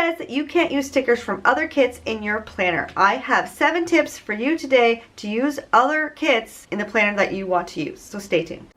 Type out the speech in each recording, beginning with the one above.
says that you can't use stickers from other kits in your planner. I have 7 tips for you today to use other kits in the planner that you want to use. So stay tuned.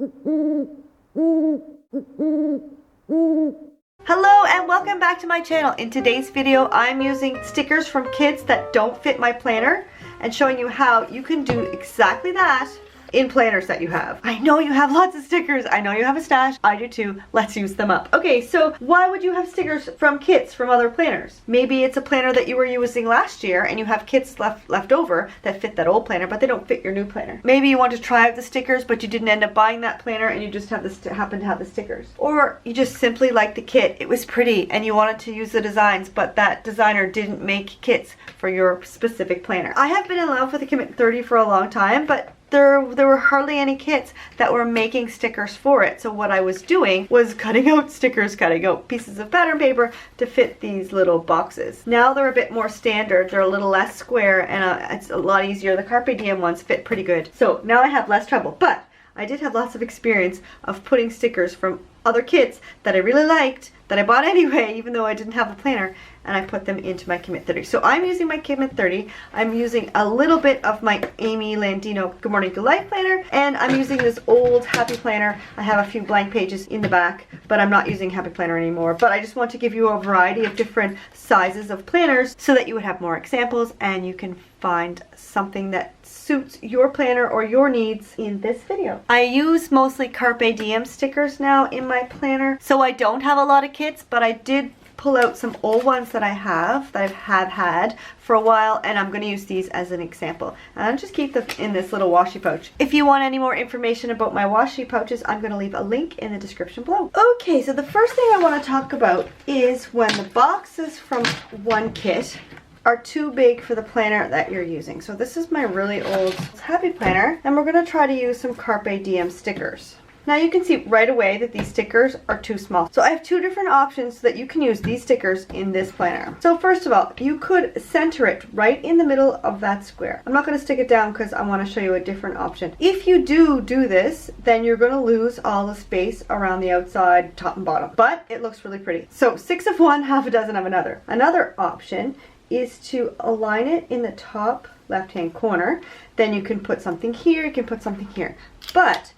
Hello and welcome back to my channel. In today's video, I'm using stickers from kits that don't fit my planner and showing you how you can do exactly that in planners that you have. I know you have lots of stickers. I know you have a stash. I do too. Let's use them up. Okay, so why would you have stickers from kits from other planners? Maybe it's a planner that you were using last year and you have kits left over that fit that old planner, but they don't fit your new planner. Maybe you want to try out the stickers, but you didn't end up buying that planner and you just have happen to have the stickers. Or you just simply like the kit. It was pretty and you wanted to use the designs, but that designer didn't make kits for your specific planner. I have been in love with the Commit 30 for a long time, but there were hardly any kits that were making stickers for it. So what I was doing was cutting out stickers, cutting out pieces of pattern paper to fit these little boxes. Now they're a bit more standard. They're a little less square and it's a lot easier. The Carpe Diem ones fit pretty good. So now I have less trouble, but I did have lots of experience of putting stickers from other kits that I really liked, that I bought anyway, even though I didn't have a planner, and I put them into my Commit 30. So I'm using my Commit 30. I'm using a little bit of my Amy Landino Good Morning Good Life planner, and I'm using this old Happy Planner. I have a few blank pages in the back, but I'm not using Happy Planner anymore. But I just want to give you a variety of different sizes of planners so that you would have more examples and you can find something that suits your planner or your needs in this video. I use mostly Carpe Diem stickers now in my planner, so I don't have a lot of kits, but I did pull out some old ones that I have, that I've had for a while, and I'm going to use these as an example. And I'll just keep them in this little washi pouch. If you want any more information about my washi pouches, I'm going to leave a link in the description below. Okay, so the first thing I want to talk about is when the boxes from one kit are too big for the planner that you're using. So this is my really old Happy Planner, and we're going to try to use some Carpe Diem stickers. Now you can see right away that these stickers are too small. So I have 2 different options so that you can use these stickers in this planner. So first of all, you could center it right in the middle of that square. I'm not going to stick it down because I want to show you a different option. If you do this, then you're going to lose all the space around the outside, top and bottom. But it looks really pretty. So 6 of one, half a dozen of another. Another option is to align it in the top left-hand corner. Then you can put something here, you can put something here. But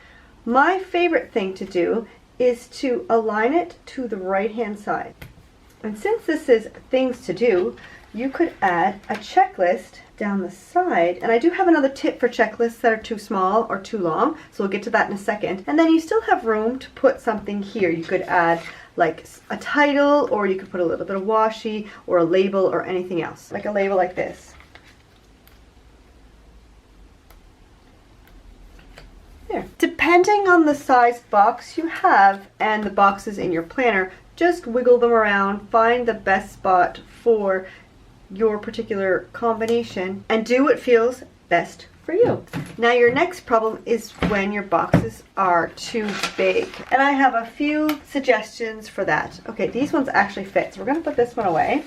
my favorite thing to do is to align it to the right-hand side. And since this is things to do, you could add a checklist down the side. And I do have another tip for checklists that are too small or too long, so we'll get to that in a second. And then you still have room to put something here. You could add like a title, or you could put a little bit of washi or a label or anything else, like a label like this. There. Depending on the size box you have and the boxes in your planner, just wiggle them around, find the best spot for your particular combination, and do what feels best for you. Now your next problem is when your boxes are too big. And I have a few suggestions for that. Okay, these ones actually fit. So we're going to put this one away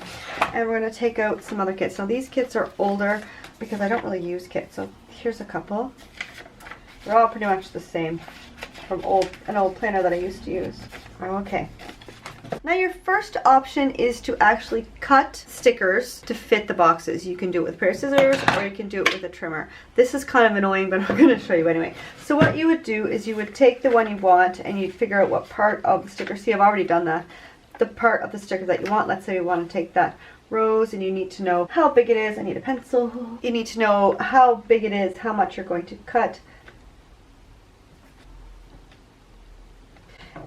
and we're going to take out some other kits. Now these kits are older because I don't really use kits. So here's a couple. They're all pretty much the same from an old planner that I used to use. Okay. Now your first option is to actually cut stickers to fit the boxes. You can do it with a pair of scissors or you can do it with a trimmer. This is kind of annoying, but I'm going to show you anyway. So what you would do is you would take the one you want and you'd figure out what part of the sticker, see I've already done that, the part of the sticker that you want. Let's say you want to take that rose and you need to know how big it is. I need a pencil. You need to know how big it is, how much you're going to cut.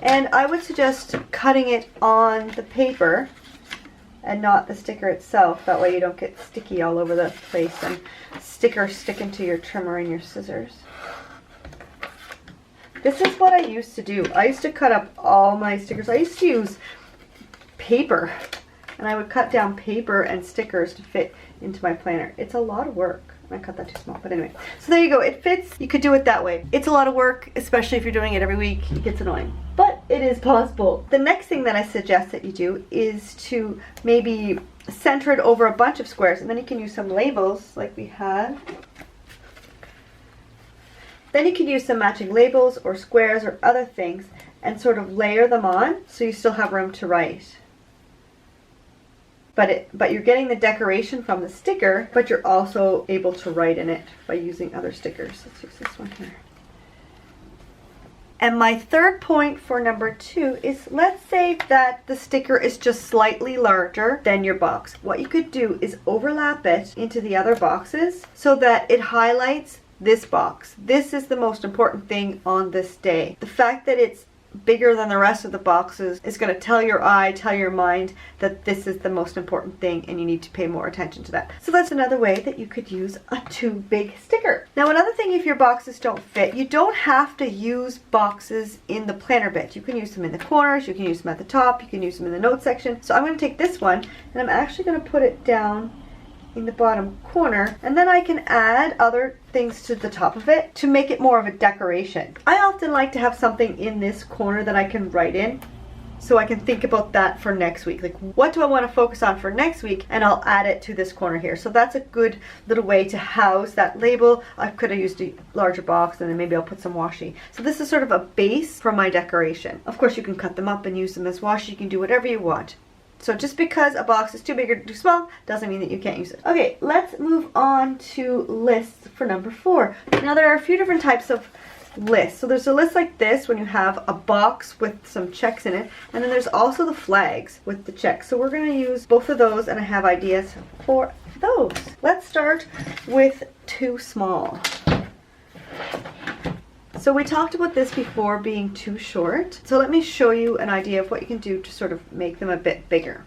And I would suggest cutting it on the paper and not the sticker itself. That way you don't get sticky all over the place and stickers sticking to your trimmer and your scissors. This is what I used to do. I used to cut up all my stickers. I used to use paper, and I would cut down paper and stickers to fit into my planner. It's a lot of work. I cut that too small, but anyway. So there you go, it fits. You could do it that way. It's a lot of work, especially if you're doing it every week. It gets annoying, but it is possible. The next thing that I suggest that you do is to maybe center it over a bunch of squares, and then you can use some labels like we had. Then you can use some matching labels or squares or other things and sort of layer them on so you still have room to write. but you're getting the decoration from the sticker, but you're also able to write in it by using other stickers. Let's use this one here. And my third point for number 2 is, let's say that the sticker is just slightly larger than your box. What you could do is overlap it into the other boxes so that it highlights this box. This is the most important thing on this day. The fact that it's bigger than the rest of the boxes is going to tell your eye, tell your mind that this is the most important thing and you need to pay more attention to that. So that's another way that you could use a too big sticker. Now another thing, if your boxes don't fit, you don't have to use boxes in the planner bit. You can use them in the corners, you can use them at the top, you can use them in the note section. So I'm going to take this one and I'm actually going to put it down in the bottom corner, and then I can add other things to the top of it to make it more of a decoration. I often like to have something in this corner that I can write in, so I can think about that for next week. Like, what do I want to focus on for next week? And I'll add it to this corner here. So that's a good little way to house that label. I could have used a larger box and then maybe I'll put some washi. So this is sort of a base for my decoration. Of course you can cut them up and use them as washi. You can do whatever you want. So just because a box is too big or too small doesn't mean that you can't use it. Okay, let's move on to lists for number 4. Now there are a few different types of lists. So there's a list like this when you have a box with some checks in it, and then there's also the flags with the checks. So we're going to use both of those, and I have ideas for those. Let's start with too small. So we talked about this before being too short. So let me show you an idea of what you can do to sort of make them a bit bigger.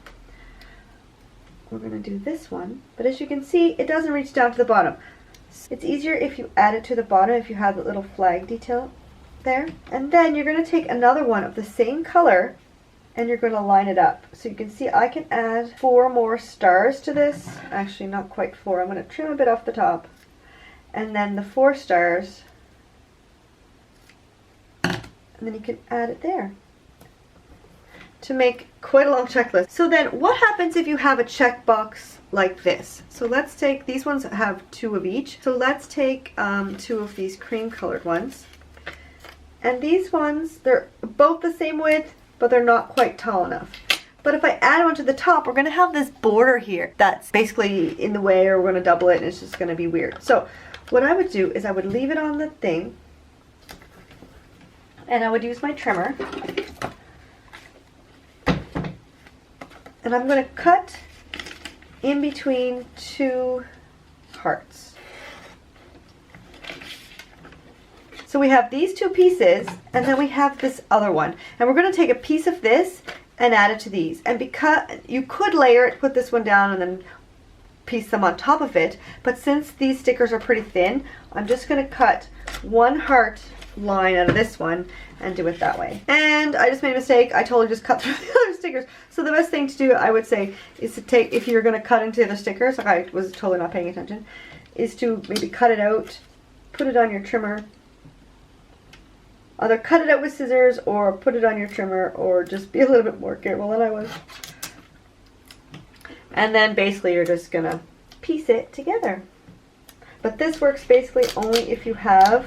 We're going to do this one, but as you can see, it doesn't reach down to the bottom. It's easier if you add it to the bottom, if you have the little flag detail there. And then you're going to take another one of the same color and you're going to line it up. So you can see I can add 4 more stars to this. Actually, not quite 4. I'm going to trim a bit off the top. And then the 4 stars. And then you can add it there to make quite a long checklist. So then what happens if you have a checkbox like this? So let's take, these ones have 2 of each. So let's take 2 of these cream colored ones. And these ones, they're both the same width, but they're not quite tall enough. But if I add one to the top, we're going to have this border here that's basically in the way, or we're going to double it and it's just going to be weird. So what I would do is I would leave it on the thing, and I would use my trimmer, and I'm going to cut in between 2 hearts. So we have these 2 pieces, and then we have this other one, and we're going to take a piece of this and add it to these. And because you could layer it, put this one down and then piece them on top of it, but since these stickers are pretty thin, I'm just going to cut 1 heart line out of this one and do it that way. And I just made a mistake. I totally just cut through the other stickers. So the best thing to do, I would say, is to take, if you're going to cut into the stickers, like I was totally not paying attention, is to maybe cut it out, put it on your trimmer. Either cut it out with scissors or put it on your trimmer, or just be a little bit more careful than I was. And then basically you're just going to piece it together. But this works basically only if you have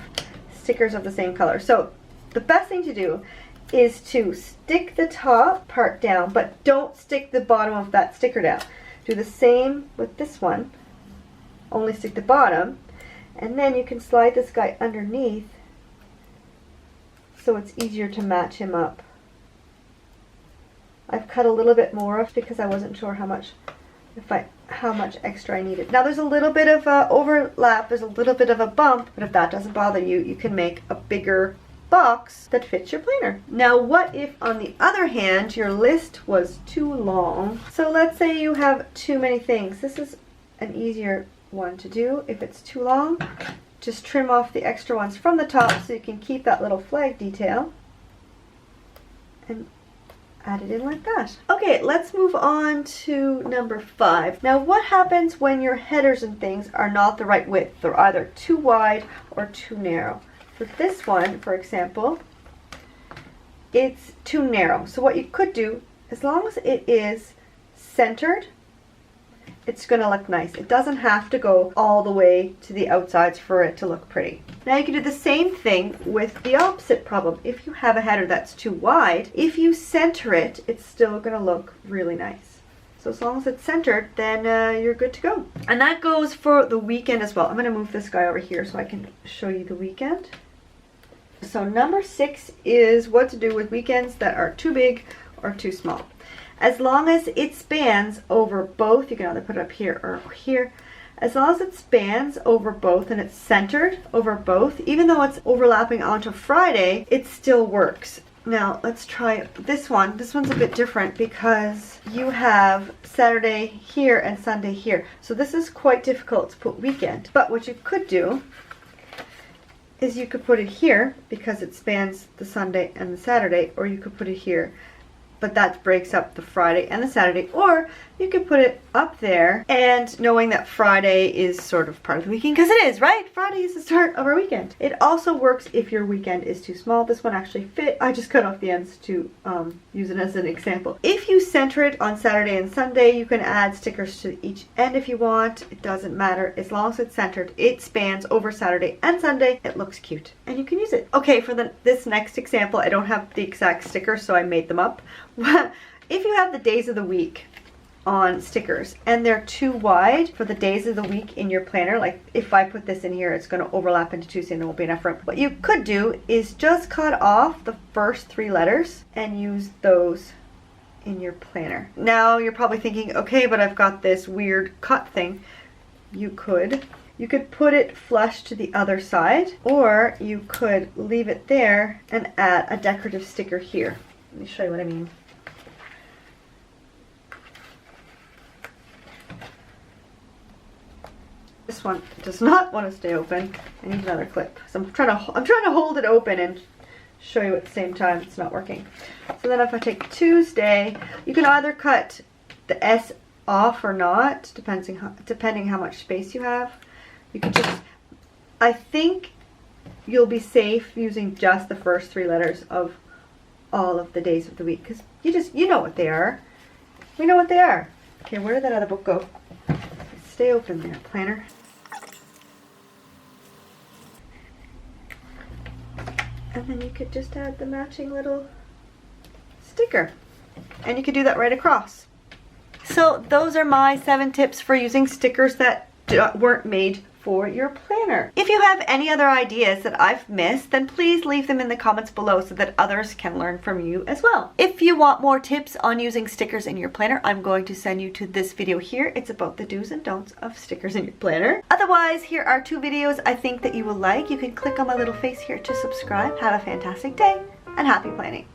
stickers of the same color. So the best thing to do is to stick the top part down, but don't stick the bottom of that sticker down. Do the same with this one, only stick the bottom, and then you can slide this guy underneath so it's easier to match him up. I've cut a little bit more of because I wasn't sure how much extra I needed. Now there's a little bit of overlap, there's a little bit of a bump, but if that doesn't bother you, you can make a bigger box that fits your planner. Now what if, on the other hand, your list was too long? So let's say you have too many things. This is an easier one to do. If it's too long, just trim off the extra ones from the top so you can keep that little flag detail and add it in like that. Okay, let's move on to number 5. Now what happens when your headers and things are not the right width? They're either too wide or too narrow. For this one, for example, it's too narrow. So what you could do, as long as it is centered, it's going to look nice. It doesn't have to go all the way to the outsides for it to look pretty. Now you can do the same thing with the opposite problem. If you have a header that's too wide, if you center it, it's still going to look really nice. So as long as it's centered, then you're good to go. And that goes for the weekend as well. I'm going to move this guy over here so I can show you the weekend. So number 6 is what to do with weekends that are too big or too small. As long as it spans over both, you can either put it up here or here. As long as it spans over both and it's centered over both, even though it's overlapping onto Friday, it still works. Now let's try this one. This one's a bit different because you have Saturday here and Sunday here. So this is quite difficult to put weekend. But what you could do is you could put it here because it spans the Sunday and the Saturday, or you could put it here, but that breaks up the Friday and the Saturday, or you could put it up there, and knowing that Friday is sort of part of the weekend, because it is, right? Friday is the start of our weekend. It also works if your weekend is too small. This one actually fit. I just cut off the ends to use it as an example. If you center it on Saturday and Sunday, you can add stickers to each end if you want. It doesn't matter. As long as it's centered, it spans over Saturday and Sunday. It looks cute, and you can use it. Okay, for this next example, I don't have the exact stickers, so I made them up. If you have the days of the week on stickers and they're too wide for the days of the week in your planner, like if I put this in here, it's going to overlap into Tuesday and there won't be enough room. What you could do is just cut off the first 3 letters and use those in your planner. Now you're probably thinking, okay, but I've got this weird cut thing. You could put it flush to the other side, or you could leave it there and add a decorative sticker here. Let me show you what I mean. This one does not want to stay open. I need another clip. So I'm trying to hold it open and show you at the same time. It's not working. So then if I take Tuesday, you can either cut the S off or not, depending how much space you have. You can just, I think you'll be safe using just the first 3 letters of all of the days of the week, because you know what they are. We know what they are. Okay, where did that other book go? Stay open there, planner. And then you could just add the matching little sticker. And you could do that right across. So those are my 7 tips for using stickers that weren't made for your planner. If you have any other ideas that I've missed, then please leave them in the comments below so that others can learn from you as well. If you want more tips on using stickers in your planner, I'm going to send you to this video here. It's about the do's and don'ts of stickers in your planner. Otherwise, here are 2 videos I think that you will like. You can click on my little face here to subscribe. Have a fantastic day and happy planning.